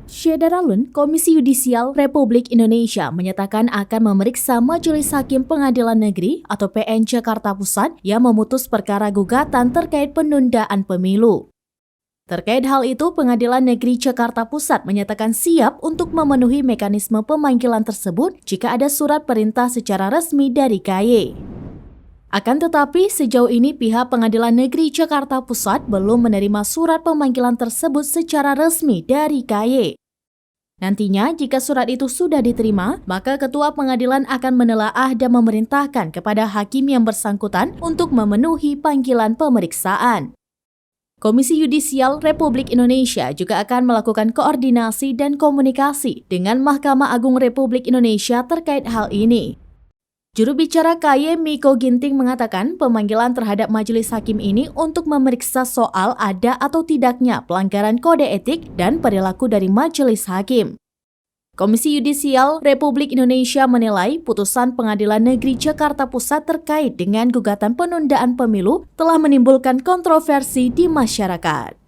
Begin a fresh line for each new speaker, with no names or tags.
Syederalun, Komisi Yudisial Republik Indonesia menyatakan akan memeriksa Majelis Hakim Pengadilan Negeri atau PN Jakarta Pusat yang memutus perkara gugatan terkait penundaan pemilu. Terkait hal itu, Pengadilan Negeri Jakarta Pusat menyatakan siap untuk memenuhi mekanisme pemanggilan tersebut jika ada surat perintah secara resmi dari KY. Akan tetapi, sejauh ini pihak Pengadilan Negeri Jakarta Pusat belum menerima surat pemanggilan tersebut secara resmi dari KY. Nantinya, jika surat itu sudah diterima, maka Ketua Pengadilan akan menelaah dan memerintahkan kepada hakim yang bersangkutan untuk memenuhi panggilan pemeriksaan. Komisi Yudisial Republik Indonesia juga akan melakukan koordinasi dan komunikasi dengan Mahkamah Agung Republik Indonesia terkait hal ini. Juru bicara KY Miko Ginting mengatakan pemanggilan terhadap majelis hakim ini untuk memeriksa soal ada atau tidaknya pelanggaran kode etik dan perilaku dari majelis hakim. Komisi Yudisial Republik Indonesia menilai putusan Pengadilan Negeri Jakarta Pusat terkait dengan gugatan penundaan pemilu telah menimbulkan kontroversi di masyarakat.